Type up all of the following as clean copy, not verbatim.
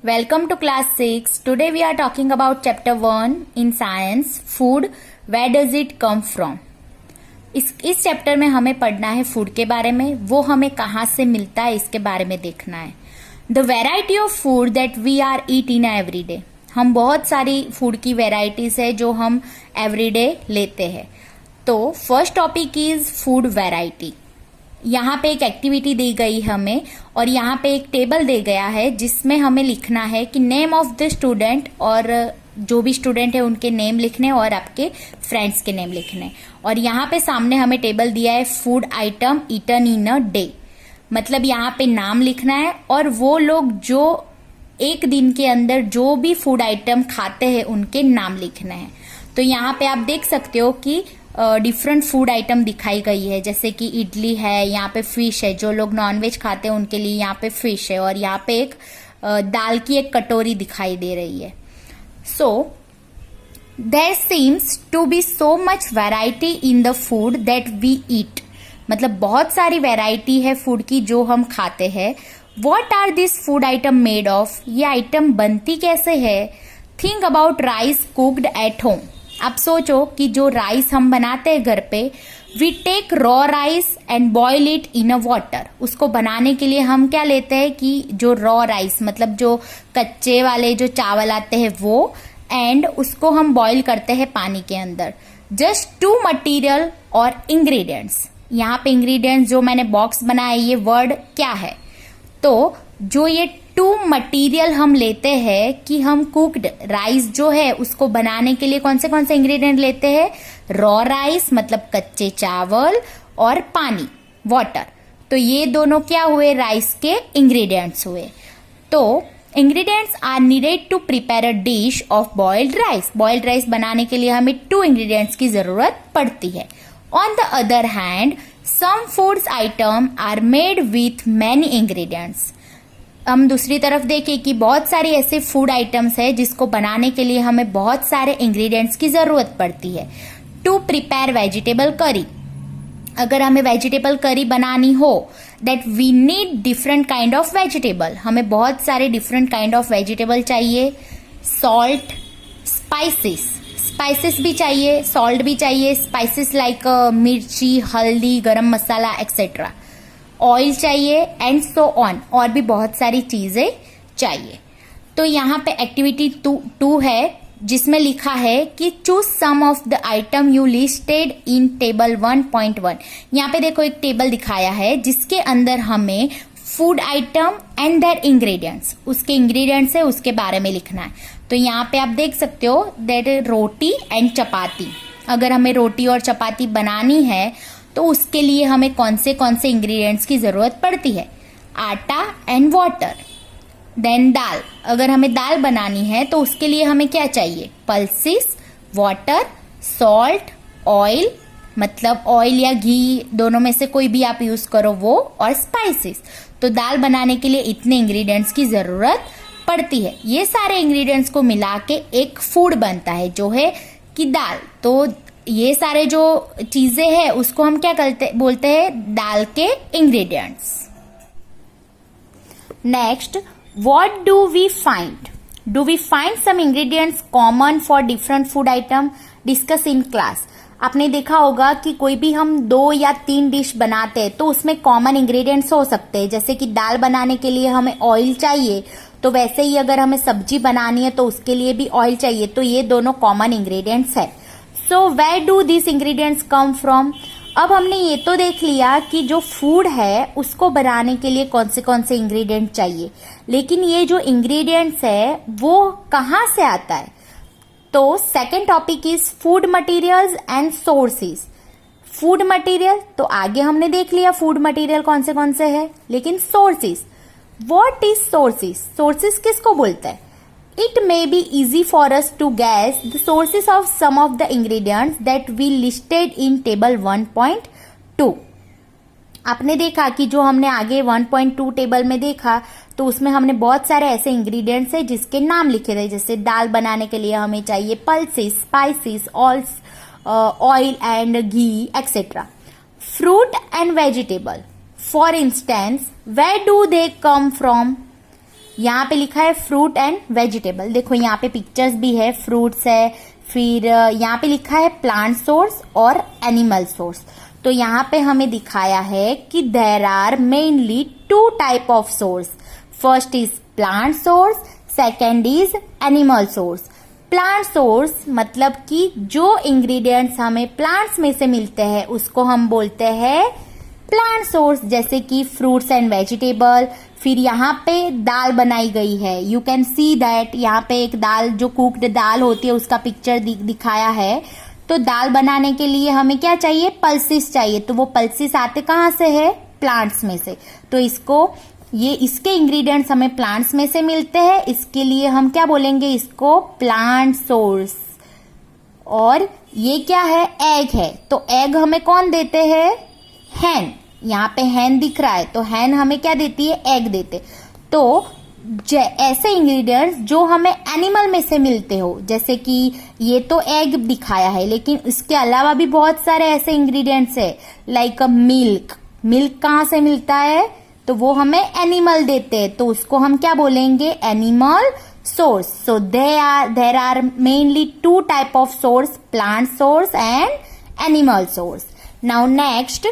Welcome to class 6. Today we are talking about chapter 1 in science, food. Where does it come from? इस chapter में हमें पढ़ना है food के बारे में, वो हमें कहाँ से मिलता है इसके बारे में देखना है. The variety of food that we are eat in every day. हम बहुत सारी फूड की वेराइटीज है जो हम एवरीडे लेते हैं. तो first topic is food variety. यहाँ पे एक एक्टिविटी दी गई हमें और यहाँ पे एक टेबल दे गया है जिसमें हमें लिखना है कि नेम ऑफ द स्टूडेंट, और जो भी स्टूडेंट है उनके नेम लिखने और आपके फ्रेंड्स के नेम लिखने. और यहाँ पे सामने हमें टेबल दिया है food item eaten in a day. मतलब यहाँ पे नाम लिखना है और वो लोग जो एक दिन के अंदर जो भी फूड आइटम खाते हैं उनके नाम लिखने हैं. तो यहाँ पे आप देख सकते हो कि डिफरेंट फूड आइटम दिखाई गई है, जैसे कि इडली है, यहाँ पे फिश है, जो लोग नॉनवेज खाते हैं उनके लिए यहाँ पे फिश है, और यहाँ पे एक दाल की एक कटोरी दिखाई दे रही है. So there seems to be so much variety in the food that we eat. मतलब बहुत सारी वैरायटी है फूड की जो हम खाते हैं. What are this food item made of. ये आइटम बनती कैसे है. Think about rice cooked at home. आप सोचो कि जो राइस हम बनाते हैं घर पे, we take raw rice and boil it in a water. उसको बनाने के लिए हम क्या लेते हैं कि जो रॉ राइस मतलब जो कच्चे वाले जो चावल आते हैं वो, एंड उसको हम बॉईल करते हैं पानी के अंदर. जस्ट टू मटीरियल और इंग्रेडिएंट्स. यहाँ पे इंग्रेडिएंट्स जो मैंने बॉक्स बनाया ये वर्ड क्या है. तो जो ये टू मटेरियल हम लेते हैं कि हम कुक्ड राइस जो है उसको बनाने के लिए कौन से इंग्रेडिएंट लेते हैं. रॉ राइस मतलब कच्चे चावल और पानी वाटर. तो ये दोनों क्या हुए, राइस के इंग्रेडिएंट्स हुए. तो ingredients are needed to prepare a dish of boiled rice. Boiled rice बनाने के लिए हमें टू इंग्रेडिएंट्स की जरूरत पड़ती है. On the other hand some foods item are made with many ingredients. हम दूसरी तरफ देखें कि बहुत सारी ऐसे फूड आइटम्स है जिसको बनाने के लिए हमें बहुत सारे इंग्रेडिएंट्स की जरूरत पड़ती है. To prepare vegetable curry. अगर हमें वेजिटेबल करी बनानी हो, that we need different kind of vegetable. हमें बहुत सारे डिफरेंट काइंड ऑफ वेजिटेबल चाहिए. सॉल्ट, स्पाइसेस भी चाहिए, सॉल्ट भी चाहिए. स्पाइसेस लाइक मिर्ची, हल्दी, गरम मसाला एक्सेट्रा. ऑयल चाहिए एंड सो ऑन, और भी बहुत सारी चीजें चाहिए. तो यहाँ पे एक्टिविटी 2 है जिसमें लिखा है कि choose some of the item you listed in table 1.1. यहाँ पे देखो एक टेबल दिखाया है जिसके अंदर हमें food item and their ingredients, उसके इंग्रेडिएंट्स है उसके बारे में लिखना है. तो यहाँ पे आप देख सकते हो दैट रोटी एंड चपाती. अगर हमें रोटी और चपाती बनानी है तो उसके लिए हमें कौन से इंग्रेडिएंट्स की जरूरत पड़ती है. आटा एंड वाटर. देन दाल. अगर हमें दाल बनानी है तो उसके लिए हमें क्या चाहिए. पल्सेस, वाटर, सॉल्ट, ऑयल मतलब ऑयल या घी दोनों में से कोई भी आप यूज करो वो, और स्पाइसेस. तो दाल बनाने के लिए इतने इंग्रेडिएंट्स की जरूरत पड़ती है. ये सारे इंग्रेडिएंट्स को मिला के एक फूड बनता है जो है कि दाल. तो ये सारे जो चीजें हैं उसको हम क्या बोलते हैं, दाल के ingredients. Next, what do we find. Do we find some ingredients common for different food item. Discuss in class. आपने देखा होगा कि कोई भी हम 2 या 3 डिश बनाते हैं तो उसमें कॉमन इंग्रेडिएंट्स हो सकते हैं. जैसे कि दाल बनाने के लिए हमें ऑयल चाहिए, तो वैसे ही अगर हमें सब्जी बनानी है तो उसके लिए भी ऑयल चाहिए. तो ये दोनों कॉमन इंग्रेडिएंट्स है. So where do this ingredients come from. अब हमने ये तो देख लिया कि जो फूड है उसको बनाने के लिए कौन से इंग्रेडिएंट चाहिए, लेकिन ये जो इंग्रेडिएंट्स है वो कहाँ से आता है. तो second topic is food materials and sources. Food material तो आगे हमने देख लिया फूड मटेरियल कौन से है, लेकिन sources. What is sources. Sources किसको बोलते हैं. It may be easy for us to guess the sources of some of the ingredients that we listed in table 1.2. आपने देखा कि जो हमने आगे 1.2 टेबल में देखा तो उसमें हमने बहुत सारे ऐसे इंग्रेडिएंट्स है जिसके नाम लिखे थे. जैसे दाल बनाने के लिए हमें चाहिए pulses, spices, oil and ghee etcetera. Fruit and vegetable, for instance, where do they come from. यहाँ पे लिखा है फ्रूट एंड वेजिटेबल। देखो यहाँ पे पिक्चर्स भी है, फ्रूट्स है, फिर यहाँ पे लिखा है प्लांट सोर्स और एनिमल सोर्स। तो यहाँ पे हमें दिखाया है कि there are mainly 2 type of source. First is plant source, second is animal source. Plant source मतलब कि जो इंग्रेडिएंट्स हमें प्लांट्स में से मिलते हैं उसको हम बोलते हैं प्लांट सोर्स, जैसे कि फ्रूट्स एंड वेजिटेबल। फिर यहाँ पे दाल बनाई गई है, यू कैन सी दैट। यहाँ पे एक दाल, जो कुक्ड दाल होती है, उसका पिक्चर दिखाया है। तो दाल बनाने के लिए हमें क्या चाहिए? पल्सेस चाहिए। तो वो पल्सेस आते कहाँ से है? प्लांट्स में से। तो इसके इंग्रेडिएंट्स हमें प्लांट्स में से मिलते हैं, इसके लिए हम क्या बोलेंगे? इसको प्लांट सोर्स। और ये क्या है? एग है। तो एग हमें कौन देते हैं? हैन। यहाँ पे हैन दिख रहा है, तो हैन हमें क्या देती है? एग देते। तो ऐसे इंग्रेडिएंट्स जो हमें एनिमल में से मिलते हो, जैसे कि ये तो एग दिखाया है, लेकिन इसके अलावा भी बहुत सारे ऐसे इंग्रेडिएंट्स है, लाइक मिल्क। मिल्क कहाँ से मिलता है? तो वो हमें एनिमल देते हैं, तो उसको हम क्या बोलेंगे? Animal source. So there are mainly 2 type of source, plant source and animal source. Now next,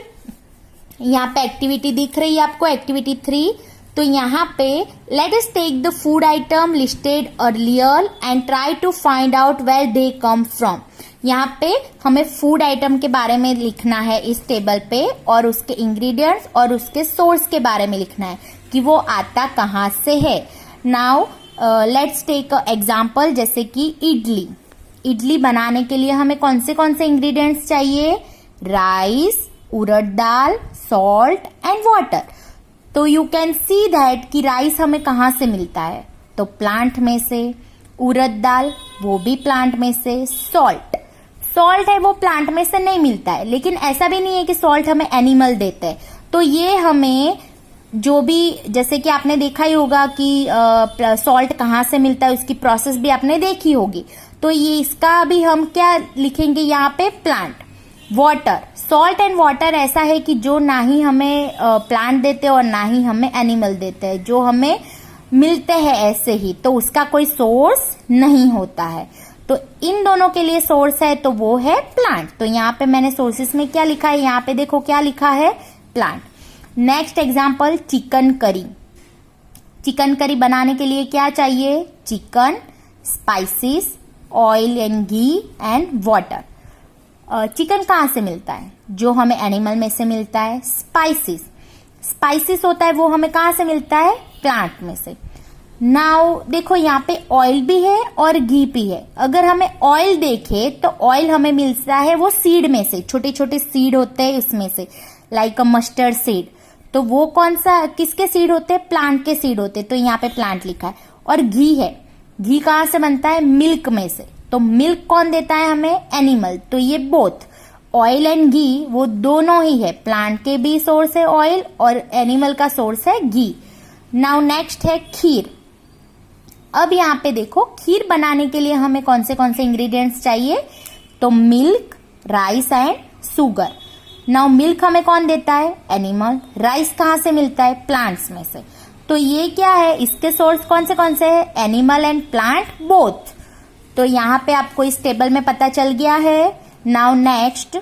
यहाँ पे एक्टिविटी दिख रही है आपको, एक्टिविटी 3। तो यहाँ पे let us take the food item listed earlier and try to find out where they come from. यहाँ पे हमें फूड आइटम के बारे में लिखना है इस टेबल पे, और उसके इंग्रेडिएंट्स और उसके सोर्स के बारे में लिखना है कि वो आता कहाँ से है। नाउ लेट्स टेक एग्जाम्पल, जैसे कि इडली। इडली बनाने के लिए हमें कौन से इंग्रेडिएंट्स चाहिए? Rice, urad dal, salt and water. तो यू कैन सी दैट कि राइस हमें कहाँ से मिलता है? तो प्लांट में से। उड़द दाल, वो भी प्लांट में से। सॉल्ट है, वो प्लांट में से नहीं मिलता है, लेकिन ऐसा भी नहीं है कि सॉल्ट हमें एनिमल देते हैं। तो ये हमें जो भी, जैसे कि आपने देखा ही होगा कि सॉल्ट कहाँ से मिलता है, उसकी प्रोसेस भी आपने देखी होगी। तो ये इसका भी हम क्या लिखेंगे यहाँ पे? Plant. Water, salt and water ऐसा है कि जो ना ही हमें प्लांट देते और ना ही हमें एनिमल देते हैं, जो हमें मिलते हैं ऐसे ही, तो उसका कोई सोर्स नहीं होता है। तो इन दोनों के लिए सोर्स है, तो वो है प्लांट। तो यहाँ पे मैंने सोर्सेस में क्या लिखा है? यहाँ पे देखो क्या लिखा है? Plant. Next example, chicken curry. Chicken curry बनाने के लिए क्या चाहिए? Chicken, spices, oil and ghee and water. Chicken कहाँ से मिलता है? जो हमें एनिमल में से मिलता है। स्पाइसेस होता है, वो हमें कहाँ से मिलता है? प्लांट में से। नाउ देखो यहाँ पे ऑयल भी है और घी भी है। अगर हमें ऑयल देखे तो ऑयल हमें मिलता है वो सीड में से, छोटे छोटे सीड होते हैं इसमें से, लाइक अ मस्टर्ड सीड। तो वो कौन सा, किसके सीड होते हैं? प्लांट के सीड होते हैं, तो यहाँ पे प्लांट लिखा है। और घी है, घी कहाँ से बनता है? मिल्क में से। तो मिल्क कौन देता है हमें? एनिमल। तो ये बोथ ऑयल एंड घी, वो दोनों ही है, प्लांट के भी सोर्स है ऑयल और एनिमल का सोर्स है घी। नाउ नेक्स्ट है खीर। अब यहाँ पे देखो, खीर बनाने के लिए हमें कौन से इंग्रेडिएंट्स चाहिए? तो milk, rice and sugar. Now milk हमें कौन देता है? एनिमल। राइस कहाँ से मिलता है? प्लांट्स में से। तो ये क्या है? इसके सोर्स कौन से है? Animal and plant both. तो यहाँ पे आपको इस टेबल में पता चल गया है। Now next,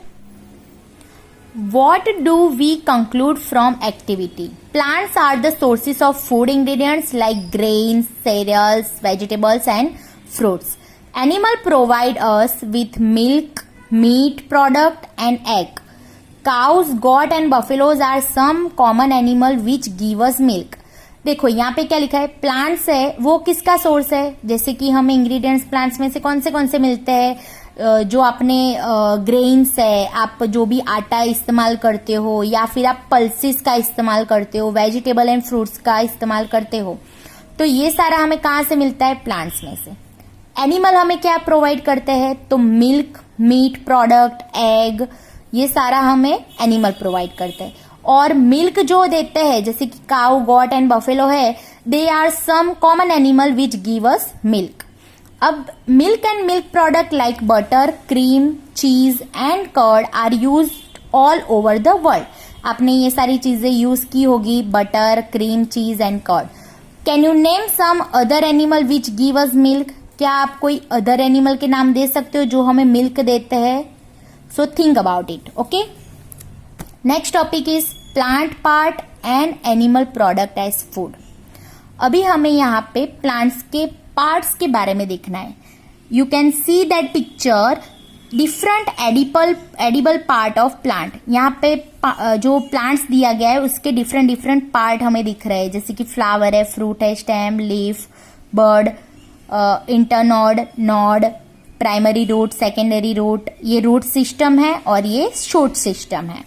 what do we conclude from activity? Plants are the sources of food ingredients like grains, cereals, vegetables and fruits. Animal provide us with milk, meat product and egg. Cows, goat and buffaloes are some common animal which give us milk. देखो यहाँ पे क्या लिखा है? Plants है, वो किसका source है? जैसे कि हमें इंग्रेडिएंट्स प्लांट्स में से कौन से मिलते हैं? जो आपने ग्रेन्स है, आप जो भी आटा इस्तेमाल करते हो, या फिर आप पल्सेस का इस्तेमाल करते हो, वेजिटेबल एंड फ्रूट्स का इस्तेमाल करते हो, तो ये सारा हमें कहाँ से मिलता है? प्लांट्स में से। एनिमल हमें क्या प्रोवाइड करते हैं? तो मिल्क, मीट प्रोडक्ट, एग, ये सारा हमें एनिमल प्रोवाइड करते हैं। और मिल्क जो देते हैं, जैसे कि काउ, गॉट एंड बफेलो है, they are some common animal which give us milk. अब milk and milk product like butter, cream, cheese and curd are used all over the world. आपने ये सारी चीजें यूज की होगी, butter, cream, cheese and curd. Can you name some other animal which give us milk? क्या आप कोई other animal के नाम दे सकते हो जो हमें मिल्क देते हैं? So think about it. Okay, next topic is plant part and animal product as food. अभी हमें यहाँ पे प्लांट्स के पार्ट्स के बारे में देखना है. You can see that picture, different edible part of plant. यहाँ पे जो प्लांट्स दिया गया है उसके डिफरेंट पार्ट हमें दिख रहे हैं, जैसे कि फ्लावर है, फ्रूट है, stem, leaf, bird, internode, node, primary root, secondary root, ये रूट सिस्टम है और ये शूट सिस्टम है.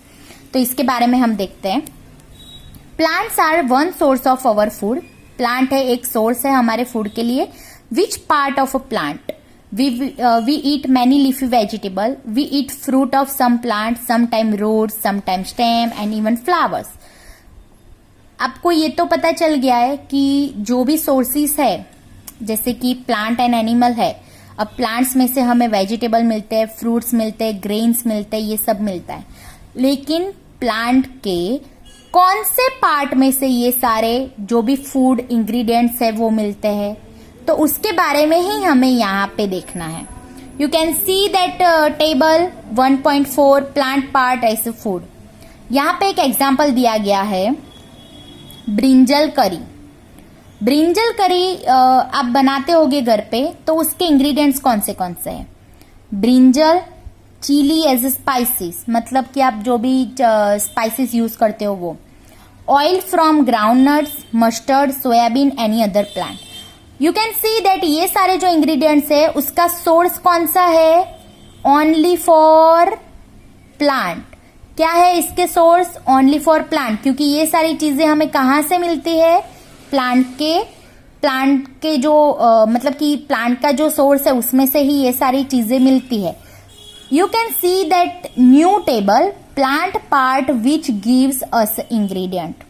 तो इसके बारे में हम देखते हैं. Plants are one source of our food. Plant है एक सोर्स है हमारे फूड के लिए. Which part of a plant? we eat many leafy vegetable. We eat fruit of some plants, sometime roots, sometime stem and even flowers. आपको ये तो पता चल गया है कि जो भी सोर्सेस है, जैसे कि प्लांट एंड एनिमल है, अब प्लांट्स में से हमें वेजिटेबल मिलते हैं, फ्रूट्स मिलते हैं, ग्रेन्स मिलते हैं, ये सब मिलता है. लेकिन प्लांट के कौन से पार्ट में से ये सारे जो भी फूड इंग्रेडिएंट्स है वो मिलते हैं, तो उसके बारे में ही हमें यहाँ पे देखना है. You can see that table 1.4 plant part as food. यहाँ पे एक एग्जाम्पल दिया गया है, ब्रिंजल करी. ब्रिंजल करी आप बनाते होगे घर पे, तो उसके इंग्रेडिएंट्स कौन से हैं? ब्रिंजल, चिली एज स्पाइसेस, मतलब कि आप जो भी स्पाइसेस यूज करते हो वो. Oil from ground nuts, mustard, soybean, any other plant. You can see that ये सारे जो इंग्रेडिएंट्स है उसका सोर्स कौन सा है? Only for plant. क्या है इसके सोर्स? ओनली फॉर प्लांट, क्योंकि ये सारी चीजें हमें कहाँ से मिलती है? प्लांट के जो मतलब कि प्लांट का जो सोर्स है उसमें से ही ये सारी चीजें मिलती है. You can see that new table, plant part which gives us ingredient.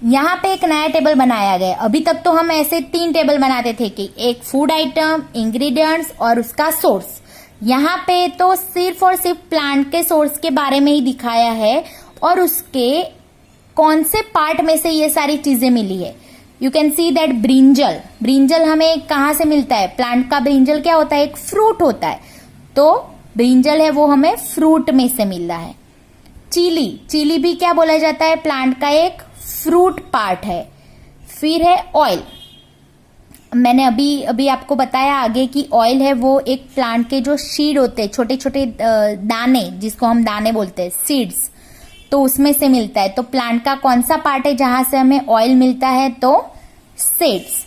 यहाँ पे एक नया टेबल बनाया गया. अभी तक तो हम ऐसे 3 टेबल बनाते थे कि एक फूड आइटम, इंग्रेडिएंट्स और उसका सोर्स. यहाँ पे तो सिर्फ और सिर्फ प्लांट के सोर्स के बारे में ही दिखाया है और उसके कौन से पार्ट में से ये सारी चीजें मिली है. You can see that brinjal हमें कहाँ से मिलता है? प्लांट का ब्रिंजल क्या होता है? एक फ्रूट होता है. तो ब्रिंजल है वो हमें फ्रूट में से मिल रहा है. चिली भी क्या बोला जाता है? प्लांट का एक फ्रूट पार्ट है. फिर है ऑयल. मैंने अभी आपको बताया आगे कि ऑयल है वो एक प्लांट के जो सीड होते हैं, छोटे छोटे दाने, जिसको हम दाने बोलते हैं, सीड्स, तो उसमें से मिलता है. तो प्लांट का कौन सा पार्ट है जहां से हमें ऑयल मिलता है? तो सीड्स.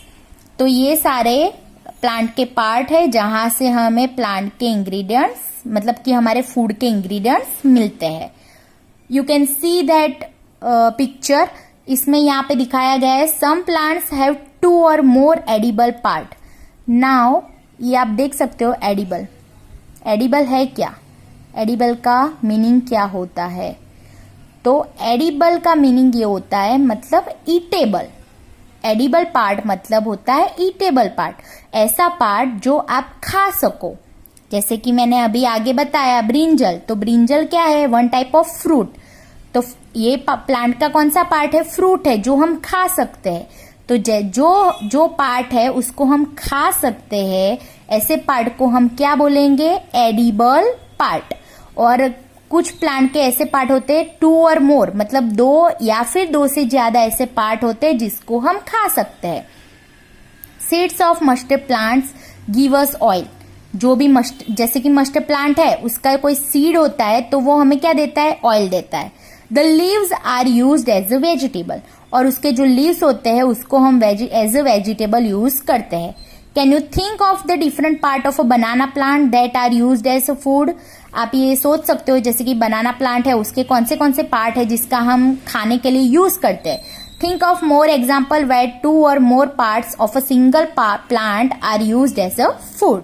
तो ये सारे प्लांट के पार्ट है जहां से हमें प्लांट के इंग्रेडिएंट्स, मतलब कि हमारे फूड के इंग्रेडिएंट्स मिलते हैं. You can see that picture. इसमें यहाँ पे दिखाया गया है सम प्लांट्स हैव 2 और मोर एडिबल पार्ट. नाउ ये आप देख सकते हो एडिबल है क्या? एडिबल का मीनिंग क्या होता है? तो एडिबल का मीनिंग ये होता है मतलब ईटेबल. एडिबल पार्ट मतलब होता है ईटेबल पार्ट, ऐसा पार्ट जो आप खा सको. जैसे कि मैंने अभी आगे बताया ब्रिंजल. तो ब्रिंजल क्या है? One type of fruit. तो ये प्लांट का कौन सा पार्ट है? फ्रूट है जो हम खा सकते हैं. तो जो पार्ट है उसको हम खा सकते हैं, ऐसे पार्ट को हम क्या बोलेंगे? Edible part. और कुछ प्लांट के ऐसे पार्ट होते हैं 2 और मोर, मतलब 2 या फिर 2 से ज्यादा ऐसे पार्ट होते हैं जिसको हम खा सकते हैं. Seeds of mustard plants give us oil. जो भी जैसे कि मस्टर्ड प्लांट है उसका कोई सीड होता है तो वो हमें क्या देता है? ऑयल देता है. The leaves are used as a vegetable. और उसके जो लीव्स होते हैं उसको हम एज अ वेजिटेबल यूज करते हैं. Can you think of the different part of a banana plant that are used as a food. आप ये सोच सकते हो जैसे कि बनाना प्लांट है उसके कौन से पार्ट है जिसका हम खाने के लिए यूज करते हैं. Think of more example where 2 और more parts of a single plant are used as a food.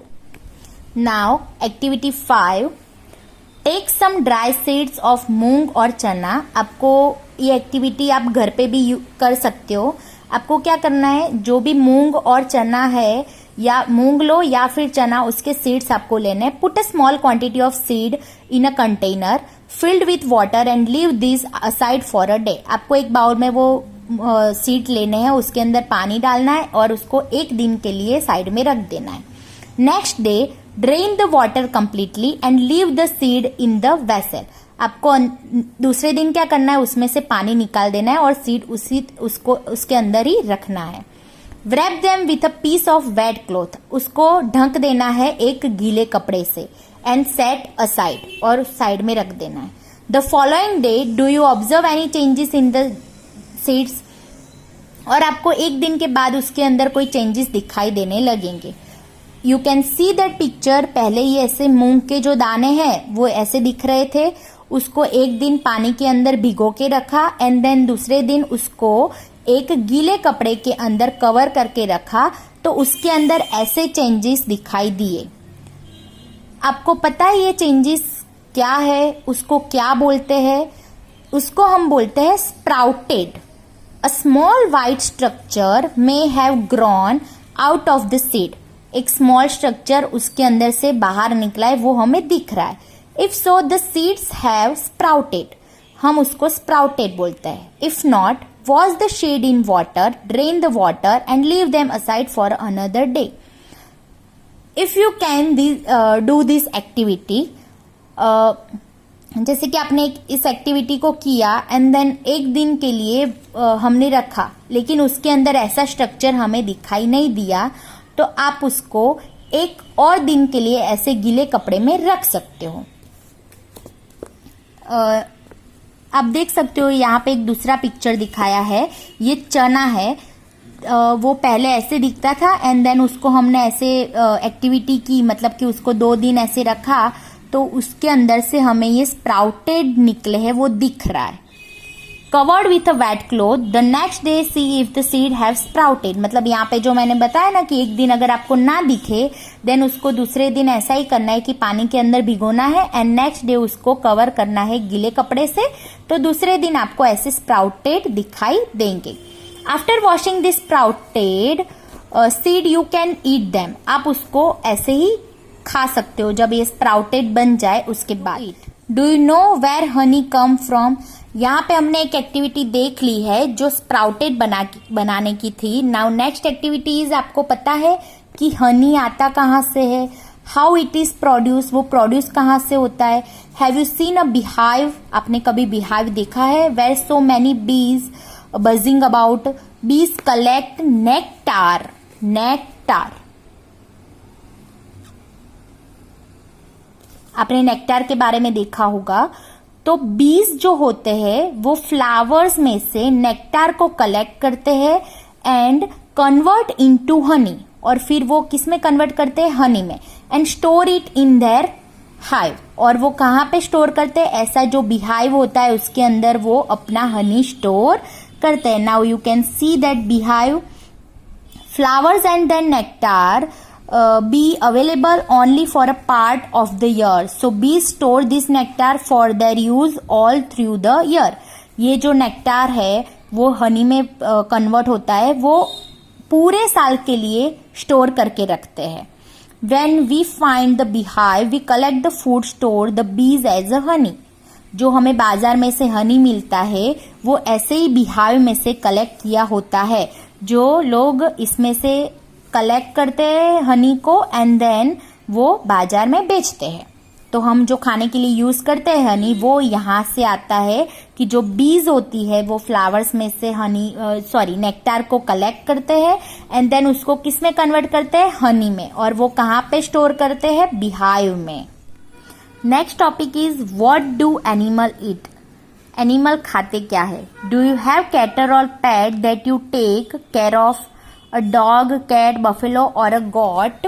Now activity 5, take some dry seeds of moong और चना. आपको ये एक्टिविटी आप घर पे भी कर सकते हो. आपको क्या करना है? जो भी मूंग और चना है, या मूंग लो या फिर चना, उसके सीड्स आपको लेने हैं. Put a small quantity of seed in a container filled with water and leave this aside for a day. आपको एक बाउल में वो सीड लेने हैं, उसके अंदर पानी डालना है और उसको 1 दिन के लिए साइड में रख देना है। Next day drain the water completely and leave the seed in the vessel. आपको दूसरे दिन क्या करना है, उसमें से पानी निकाल देना है और सीड उसके अंदर ही रखना है। wrap them with a piece of wet cloth, उसको ढक देना है एक गीले कपड़े से, and set aside, और साइड में रख देना है। The following day do you observe any changes in the seeds? और आपको 1 दिन के बाद उसके अंदर कोई चेंजेस दिखाई देने लगेंगे। You can see that picture, पहले ये ऐसे मूंग के जो दाने हैं वो ऐसे दिख रहे थे, उसको 1 दिन पानी के अंदर भिगो के रखा एंड देन दूसरे दिन उसको एक गीले कपड़े के अंदर कवर करके रखा, तो उसके अंदर ऐसे चेंजेस दिखाई दिए। आपको पता है ये चेंजेस क्या है, उसको क्या बोलते हैं? उसको हम बोलते हैं sprouted. A small white structure may have grown out of the seed, एक स्मॉल स्ट्रक्चर उसके अंदर से बाहर निकला है, वो हमें दिख रहा है। If so the seeds have sprouted, हम उसको स्प्राउटेड बोलते हैं। If not, wash the seed in water, drain the water and leave them aside for another day. If you can do this activity, जैसे कि आपने इस एक्टिविटी को किया एंड देन 1 दिन के लिए हमने रखा, लेकिन उसके अंदर ऐसा स्ट्रक्चर हमें दिखाई नहीं दिया, तो आप उसको 1 और दिन के लिए ऐसे गीले कपड़े में रख सकते हो। आप देख सकते हो यहाँ पे एक दूसरा पिक्चर दिखाया है, ये चना है। वो पहले ऐसे दिखता था एंड देन उसको हमने ऐसे एक्टिविटी की, मतलब कि उसको 2 दिन ऐसे रखा, तो उसके अंदर से हमें ये स्प्राउटेड निकले हैं, वो दिख रहा है। Covered with a wet cloth, the next day see if the seed have sprouted, मतलब यहाँ पे जो मैंने बताया ना कि 1 दिन अगर आपको ना दिखे देन उसको दूसरे दिन ऐसा ही करना है कि पानी के अंदर भिगोना है एंड नेक्स्ट डे उसको कवर करना है गीले कपड़े से, तो दूसरे दिन आपको ऐसे स्प्राउटेड दिखाई देंगे। After washing this sprouted seed you can eat them, आप उसको ऐसे ही खा सकते हो जब ये स्प्राउटेड बन जाए उसके बाद। Do you know where honey come from, यहाँ पे हमने एक एक्टिविटी देख ली है जो स्प्राउटेड बनाने की थी। नाउ नेक्स्ट एक्टिविटी इज, आपको पता है कि हनी आता कहाँ से है, हाउ इट इज प्रोड्यूस, वो प्रोड्यूस कहाँ से होता है। Have you seen a beehive, आपने कभी बीहाइव देखा है? वेयर सो मेनी बीज बजिंग अबाउट, बीज कलेक्ट नेक्टार, नेक्टार। आपने नेक्टार के बारे में देखा होगा। तो बीज जो होते हैं वो फ्लावर्स में से नेक्टार को कलेक्ट करते हैं एंड कन्वर्ट इनटू हनी, और फिर वो किस में कन्वर्ट करते हैं? हनी में, and store it in their hive, और वो कहाँ पे स्टोर करते हैं? ऐसा जो बीहाइव होता है उसके अंदर वो अपना हनी स्टोर करते हैं। Now you can see that beehive flowers and then nectar be available only for a part of the year. So bees store this nectar for their use all through the year. ये जो nectar है वो हनी में convert होता है, वो पूरे साल के लिए स्टोर करके रखते हैं। When we find the beehive, we collect the food store the bees as a honey. जो हमें बाजार में से हनी मिलता है वो ऐसे ही बीहाइव में से कलेक्ट किया होता है। जो लोग इसमें से कलेक्ट करते हैं हनी को एंड देन वो बाजार में बेचते हैं। तो हम जो खाने के लिए यूज करते हैं हनी, वो यहाँ से आता है कि जो बीज होती है वो फ्लावर्स में से हनी नेक्टार को कलेक्ट करते हैं एंड देन उसको किस में कन्वर्ट करते हैं? हनी में, और वो कहाँ पे स्टोर करते हैं? बीहाइव में। Next topic is what do animal eat, animal खाते क्या है? डू यू हैव कैटर और pet that you take care of, a dog, cat, buffalo और a goat?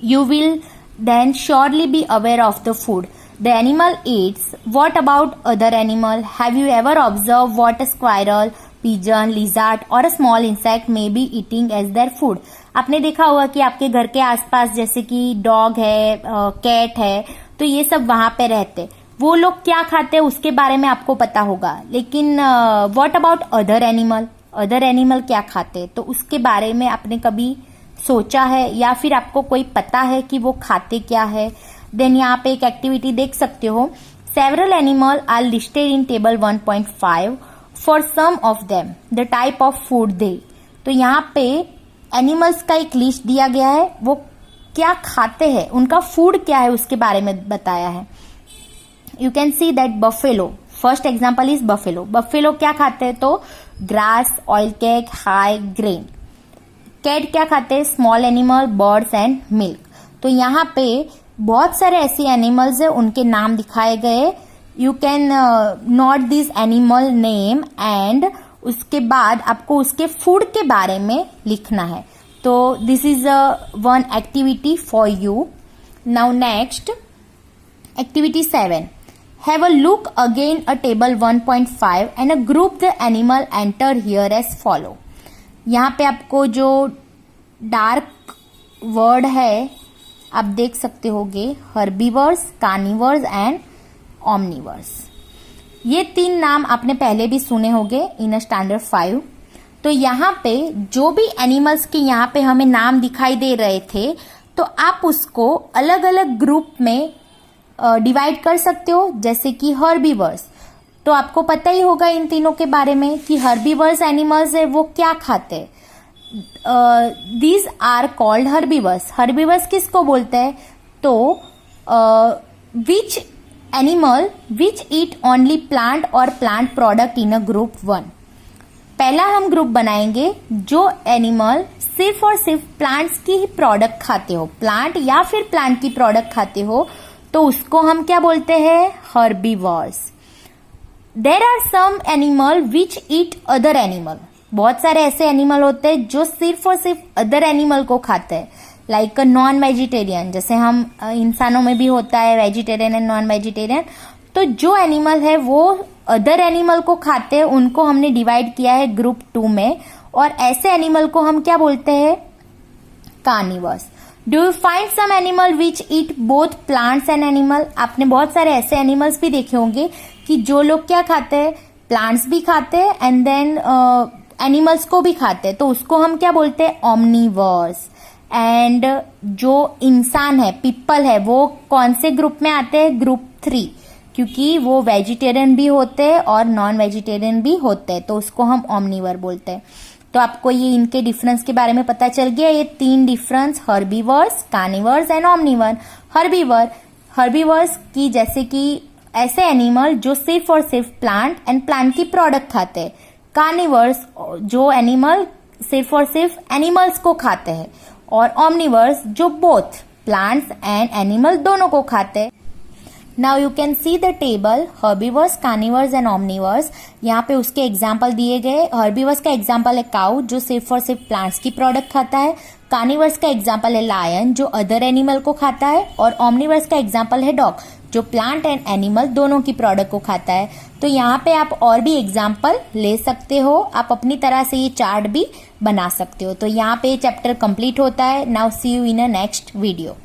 You will then surely be aware of the food the animal eats. What about other animal? Have you ever observed what a squirrel, pigeon, lizard or a small insect may be eating as their food? आपने देखा होगा कि आपके घर के आसपास जैसे कि डॉग है, कैट है, तो ये सब वहां पे रहते, वो लोग क्या खाते हैं उसके बारे में आपको पता होगा। लेकिन what about other animal, other animal क्या खाते, तो उसके बारे में आपने कभी सोचा है या फिर आपको कोई पता है कि वो खाते क्या है? देन यहाँ पे एक एक्टिविटी देख सकते हो। Several animal are listed in table 1.5 for some of them the type of food they. तो यहाँ पे एनिमल्स का एक लिस्ट दिया गया है, वो क्या खाते हैं, उनका फूड क्या है उसके बारे में बताया है। You can see that buffalo, first example is buffalo. Buffalo क्या खाते हैं, तो grass, oil cake, hay, grain. Cat क्या खाते हैं, small animal, birds and milk. तो यहाँ पे बहुत सारे ऐसे एनिमल्स है, उनके नाम दिखाए गए। You can note this animal name and उसके बाद आपको उसके फूड के बारे में लिखना है। तो this is one activity for you. Now next activity 7, have a look again a table 1.5 and a group the animal enter here as follow. यहाँ पे आपको जो डार्क वर्ड है आप देख सकते होगे, हर्बीवर्स, कार्निवर्स एंड ऑमनिवर्स। ये 3 नाम आपने पहले भी सुने होंगे इन स्टैंडर्ड 5। तो यहाँ पे जो भी एनिमल्स के यहाँ पे हमें नाम दिखाई दे रहे थे, तो आप उसको अलग अलग ग्रुप में डिवाइड कर सकते हो। जैसे कि हर्बीवर्स, तो आपको पता ही होगा इन तीनों के बारे में कि हर्बीवर्स एनिमल्स है वो क्या खाते हैं। These are called herbivores. Herbivores किसको बोलते हैं, तो which animal which eat only plant और plant product in a group 1। पहला हम ग्रुप बनाएंगे जो एनिमल सिर्फ और सिर्फ प्लांट्स की ही प्रोडक्ट खाते हो, प्लांट या फिर प्लांट की प्रोडक्ट खाते हो, तो उसको हम क्या बोलते हैं, herbivores. There are some animal which eat other animal. बहुत सारे ऐसे एनिमल होते हैं जो सिर्फ और सिर्फ अदर एनिमल को खाते हैं, लाइक नॉन वेजिटेरियन। जैसे हम इंसानों में भी होता है वेजिटेरियन एंड नॉन वेजिटेरियन। तो जो एनिमल है वो अदर एनिमल को खाते हैं, उनको हमने डिवाइड किया है ग्रुप 2 में। और ऐसे एनिमल को हम क्या बोलते हैं, carnivores. Do you find some animal which eat both plants and animal. आपने बहुत सारे ऐसे एनिमल्स भी देखे होंगे कि जो लोग क्या खाते हैं, प्लांट्स भी खाते हैं एंड देन एनिमल्स को भी खाते हैं, तो उसको हम क्या बोलते हैं, ऑमनिवर्स। एंड जो इंसान है, पीपल है, वो कौन से ग्रुप में आते हैं, ग्रुप 3, क्योंकि वो वेजिटेरियन भी होते हैं और नॉन वेजिटेरियन भी होते हैं, तो उसको हम ऑमनिवर बोलते हैं। तो आपको ये इनके डिफरेंस के बारे में पता चल गया। ये 3 difference, herbivores, carnivores and omnivore. Herbivores की जैसे कि ऐसे एनिमल जो सिर्फ और सिर्फ प्लांट एंड प्लांट की प्रोडक्ट खाते हैं। कार्निवर्स जो एनिमल सिर्फ और सिर्फ एनिमल्स को खाते हैं। और ऑमनिवर्स जो बोथ प्लांट्स एंड एनिमल दोनों को खाते हैं। Now you can see the table herbivores, carnivores and omnivores. यहाँ पे उसके एग्जाम्पल दिए गए। हर्बीवर्स का एग्जाम्पल है काउ जो सिर्फ और सिर्फ प्लांट्स की प्रोडक्ट खाता है। कार्निवर्स का एग्जाम्पल है लायन जो अदर एनिमल को खाता है। और ऑमनिवर्स का एग्जाम्पल है डॉग जो प्लांट एंड एनिमल दोनों की प्रोडक्ट को खाता है। तो यहाँ पे आप और भी एग्जाम्पल ले सकते हो, आप अपनी तरह से ये चार्ट भी बना सकते हो। तो यहाँ पे चैप्टर कंप्लीट होता है। Now see you in a next video.